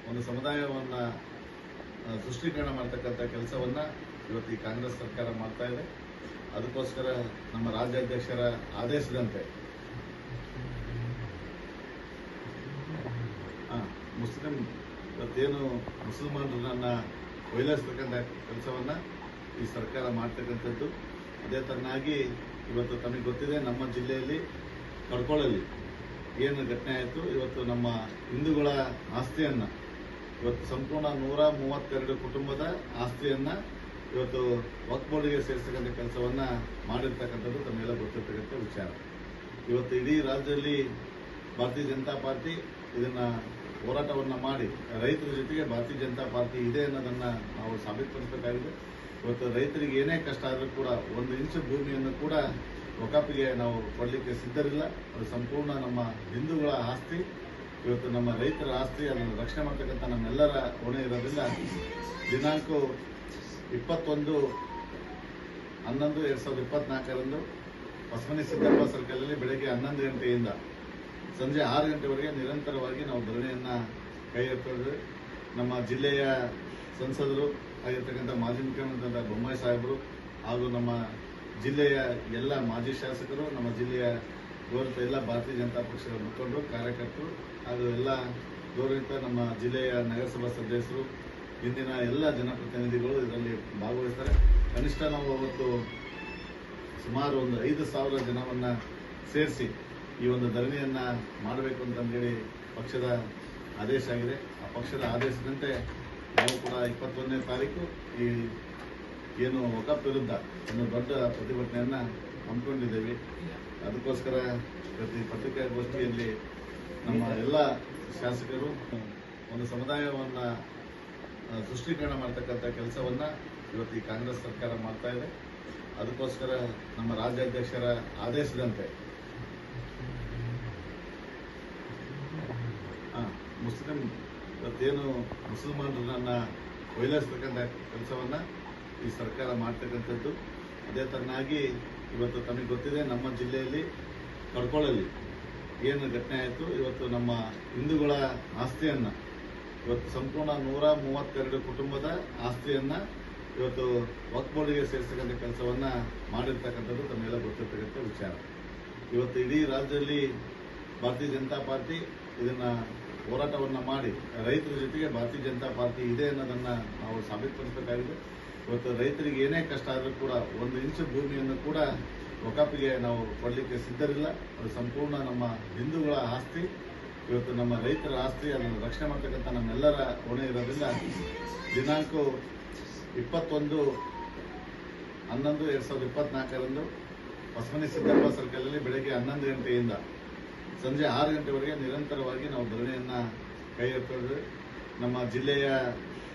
ಒಂದು ಸಮುದಾಯವನ್ನ ಸೃಷ್ಟೀಕರಣ ಮಾಡ್ತಕ್ಕಂಥ ಕೆಲಸವನ್ನ ಇವತ್ತು ಈ ಕಾಂಗ್ರೆಸ್ ಸರ್ಕಾರ ಮಾಡ್ತಾ ಇದೆ. ಅದಕ್ಕೋಸ್ಕರ ನಮ್ಮ ರಾಜ್ಯಾಧ್ಯಕ್ಷರ ಆದೇಶದಂತೆ ಇವತ್ತೇನು ಮುಸಲ್ಮಾನರನ್ನ ಒಯ್ಲಿಸ್ತಕ್ಕಂಥ ಕೆಲಸವನ್ನ ಈ ಸರ್ಕಾರ ಮಾಡ್ತಕ್ಕಂಥದ್ದು. ಅದೇ ತರನಾಗಿ ಇವತ್ತು ತಮಗೆ ಗೊತ್ತಿದೆ, ನಮ್ಮ ಜಿಲ್ಲೆಯಲ್ಲಿ ಕಡ್ಕೊಳ್ಳಲ್ಲಿ ಏನು ಘಟನೆ ಆಯಿತು. ಇವತ್ತು ನಮ್ಮ ಹಿಂದೂಗಳ ಆಸ್ತಿಯನ್ನ ಇವತ್ತು ಸಂಪೂರ್ಣ 132 ಕುಟುಂಬದ ಆಸ್ತಿಯನ್ನ ಇವತ್ತು ವಕ್ಫ್ ಬೋರ್ಡ್ಗೆ ಸೇರಿಸ್ತಕ್ಕಂಥ ಕೆಲಸವನ್ನ ಮಾಡಿರ್ತಕ್ಕಂಥದ್ದು ತಮಗೆಲ್ಲ ಗೊತ್ತಿರ್ತಕ್ಕಂಥ ವಿಚಾರ. ಇವತ್ತು ಇಡೀ ರಾಜ್ಯದಲ್ಲಿ ಭಾರತೀಯ ಜನತಾ ಪಾರ್ಟಿ ಇದನ್ನ ಹೋರಾಟವನ್ನ ಮಾಡಿ ರೈತರ ಜೊತೆಗೆ ಭಾರತೀಯ ಜನತಾ ಪಾರ್ಟಿ ಇದೆ ಅನ್ನೋದನ್ನ ನಾವು ಸಾಬೀತುಪಡಿಸಬೇಕಾಗಿದೆ. ಇವತ್ತು ರೈತರಿಗೆ ಏನೇ ಕಷ್ಟ ಆದರೂ ಕೂಡ 1 ಇಂಚು ಭೂಮಿಯನ್ನು ಕೂಡ ವಕಾಫಿಗೆ ನಾವು ಕೊಡಲಿಕ್ಕೆ ಸಿದ್ಧರಿಲ್ಲ. ಅದು ಸಂಪೂರ್ಣ ನಮ್ಮ ಹಿಂದೂಗಳ ಆಸ್ತಿ. ಇವತ್ತು ನಮ್ಮ ರೈತರ ಆಸ್ತಿ, ಅದನ್ನು ರಕ್ಷಣೆ ಮಾಡ್ತಕ್ಕಂಥ ನಮ್ಮೆಲ್ಲರ ಹೊಣೆ ಇರೋದ್ರಿಂದ ದಿನಾಂಕ 21/11/2024 ಹೊಸಮನಿ ಸಿದ್ದಪ್ಪ ಸರ್ಕಲಲ್ಲಿ ಬೆಳಗ್ಗೆ 11 ಗಂಟೆಯಿಂದ ಸಂಜೆ 6 ಗಂಟೆವರೆಗೆ ನಿರಂತರವಾಗಿ ನಾವು ಧರಣಿಯನ್ನ ಕೈ ಎತ್ತಿದ್ವಿ. ನಮ್ಮ ಜಿಲ್ಲೆಯ ಸಂಸದರು ಆಗಿರ್ತಕ್ಕಂಥ ಮಾಜಿ ಮುಖ್ಯಮಂತ್ರಿ ಬೊಮ್ಮಾಯಿ ಸಾಹೇಬರು ಹಾಗೂ ನಮ್ಮ ಜಿಲ್ಲೆಯ ಎಲ್ಲ ಮಾಜಿ ಶಾಸಕರು, ನಮ್ಮ ಜಿಲ್ಲೆಯ ಗೌರವಿತ ಎಲ್ಲ ಭಾರತೀಯ ಜನತಾ ಪಕ್ಷದ ಮುಖಂಡರು, ಕಾರ್ಯಕರ್ತರು ಹಾಗೂ ಎಲ್ಲ ಗೌರವಿತ ನಮ್ಮ ಜಿಲ್ಲೆಯ ನಗರಸಭಾ ಸದಸ್ಯರು, ಇಂದಿನ ಎಲ್ಲ ಜನಪ್ರತಿನಿಧಿಗಳು ಇದರಲ್ಲಿ ಭಾಗವಹಿಸ್ತಾರೆ. ಕನಿಷ್ಠ ನಾವು ಅವತ್ತು ಸುಮಾರು 5,000 ಜನವನ್ನ ಸೇರಿಸಿ ಈ ಒಂದು ಧರಣಿಯನ್ನ ಮಾಡಬೇಕು ಅಂತಂದೇಳಿ ಪಕ್ಷದ ಆದೇಶ ಆಗಿದೆ. ಆ ಪಕ್ಷದ ಆದೇಶದಂತೆ ನಾವು ಕೂಡ 21ನೇ ತಾರೀಕು ಈ ಏನು ವಕಾಫ್ ವಿರುದ್ಧ ಒಂದು ದೊಡ್ಡ ಪ್ರತಿಭಟನೆಯನ್ನ ಹಮ್ಮಿಕೊಂಡಿದ್ದೇವೆ. ಅದಕ್ಕೋಸ್ಕರ ಪ್ರತಿ ಪತ್ರಿಕಾಗೋಷ್ಠಿಯಲ್ಲಿ ನಮ್ಮ ಎಲ್ಲ ಶಾಸಕರು ಒಂದು ಸಮುದಾಯವನ್ನ ಸೃಷ್ಟೀಕರಣ ಮಾಡ್ತಕ್ಕಂಥ ಕೆಲಸವನ್ನ ಇವತ್ತು ಈ ಕಾಂಗ್ರೆಸ್ ಸರ್ಕಾರ ಮಾಡ್ತಾ ಇದೆ. ಅದಕ್ಕೋಸ್ಕರ ನಮ್ಮ ರಾಜ್ಯಾಧ್ಯಕ್ಷರ ಆದೇಶದಂತೆ ಇವತ್ತೇನು ಮುಸಲ್ಮಾನರನ್ನ ಒಯ್ಲಿಸ್ತಕ್ಕಂಥ ಕೆಲಸವನ್ನ ಈ ಸರ್ಕಾರ ಮಾಡ್ತಕ್ಕಂಥದ್ದು. ಅದೇ ತರನಾಗಿ ಇವತ್ತು ತಮಗೆ ಗೊತ್ತಿದೆ, ನಮ್ಮ ಜಿಲ್ಲೆಯಲ್ಲಿ ಕಡ್ಕೊಳ್ಳಲ್ಲಿ ಏನು ಘಟನೆ ಆಯಿತು. ಇವತ್ತು ನಮ್ಮ ಹಿಂದೂಗಳ ಆಸ್ತಿಯನ್ನ ಇವತ್ತು ಸಂಪೂರ್ಣ 132 ಕುಟುಂಬದ ಆಸ್ತಿಯನ್ನ ಇವತ್ತು ವಕ್ಫ್ ಬೋರ್ಡ್ಗೆ ಸೇರಿಸ್ತಕ್ಕಂಥ ಕೆಲಸವನ್ನ ಮಾಡಿರ್ತಕ್ಕಂಥದ್ದು ತಮಗೆಲ್ಲ ಗೊತ್ತಿರ್ತಕ್ಕಂಥ ವಿಚಾರ. ಇವತ್ತು ಇಡೀ ರಾಜ್ಯದಲ್ಲಿ ಭಾರತೀಯ ಜನತಾ ಪಾರ್ಟಿ ಇದನ್ನ ಹೋರಾಟವನ್ನ ಮಾಡಿ ರೈತರ ಜೊತೆಗೆ ಭಾರತೀಯ ಜನತಾ ಪಾರ್ಟಿ ಇದೆ ಅನ್ನೋದನ್ನ ನಾವು ಸಾಬೀತುಪಡಿಸಬೇಕಾಗಿದೆ. ಇವತ್ತು ರೈತರಿಗೆ ಏನೇ ಕಷ್ಟ ಆದರೂ ಕೂಡ 1 ಇಂಚು ಭೂಮಿಯನ್ನು ಕೂಡ ವಕಾಫಿಗೆ ನಾವು ಕೊಡಲಿಕ್ಕೆ ಸಿದ್ಧರಿಲ್ಲ. ಅದು ಸಂಪೂರ್ಣ ನಮ್ಮ ಹಿಂದೂಗಳ ಆಸ್ತಿ. ಇವತ್ತು ನಮ್ಮ ರೈತರ ಆಸ್ತಿ, ಅದನ್ನು ರಕ್ಷಣೆ ಮಾಡ್ತಕ್ಕಂಥ ನಮ್ಮೆಲ್ಲರ ಹೊಣೆ ಇರೋದ್ರಿಂದ ದಿನಾಂಕ 21/11/2024 ಹೊಸಮನಿ ಸಿದ್ದಪ್ಪ ಸರ್ಕಲಲ್ಲಿ ಬೆಳಗ್ಗೆ 11 ಗಂಟೆಯಿಂದ ಸಂಜೆ 6 ಗಂಟೆವರೆಗೆ ನಿರಂತರವಾಗಿ ನಾವು ಧರಣಿಯನ್ನ ಕೈ ಎತ್ತಿದ್ವಿ. ನಮ್ಮ ಜಿಲ್ಲೆಯ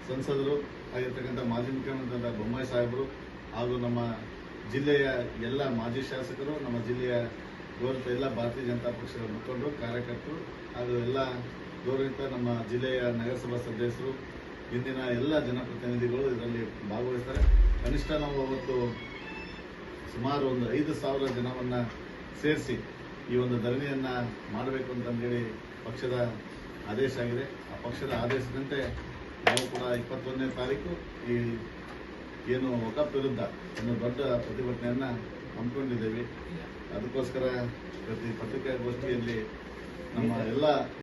ಸಂಸದರು ಆಗಿರ್ತಕ್ಕಂಥ ಮಾಜಿ ಮುಖ್ಯಮಂತ್ರಿ ಬೊಮ್ಮಾಯಿ ಸಾಹೇಬರು ಹಾಗೂ ನಮ್ಮ ಜಿಲ್ಲೆಯ ಎಲ್ಲ ಮಾಜಿ ಶಾಸಕರು, ನಮ್ಮ ಜಿಲ್ಲೆಯ ಗೌರವಿತ ಎಲ್ಲ ಭಾರತೀಯ ಜನತಾ ಪಕ್ಷದ ಮುಖಂಡರು, ಕಾರ್ಯಕರ್ತರು ಹಾಗೂ ಎಲ್ಲ ಗೌರವಿತ ನಮ್ಮ ಜಿಲ್ಲೆಯ ನಗರಸಭಾ ಸದಸ್ಯರು, ಇಂದಿನ ಎಲ್ಲ ಜನಪ್ರತಿನಿಧಿಗಳು ಇದರಲ್ಲಿ ಭಾಗವಹಿಸ್ತಾರೆ. ಕನಿಷ್ಠ ನಾವು ಅವತ್ತು ಸುಮಾರು 5,000 ಜನವನ್ನ ಸೇರಿಸಿ ಈ ಒಂದು ಧರಣಿಯನ್ನ ಮಾಡಬೇಕು ಅಂತಂದೇಳಿ ಪಕ್ಷದ ಆದೇಶ ಆಗಿದೆ. ಆ ಪಕ್ಷದ ಆದೇಶದಂತೆ ನಾವು ಕೂಡ 21ನೇ ತಾರೀಕು ಈ ಏನು ವಕಾಫ್ ವಿರುದ್ಧ ಒಂದು ದೊಡ್ಡ ಪ್ರತಿಭಟನೆಯನ್ನ ಹಮ್ಮಿಕೊಂಡಿದ್ದೇವೆ. ಅದಕ್ಕೋಸ್ಕರ ಪ್ರತಿ ಪತ್ರಿಕಾಗೋಷ್ಠಿಯಲ್ಲಿ ನಮ್ಮ ಎಲ್ಲ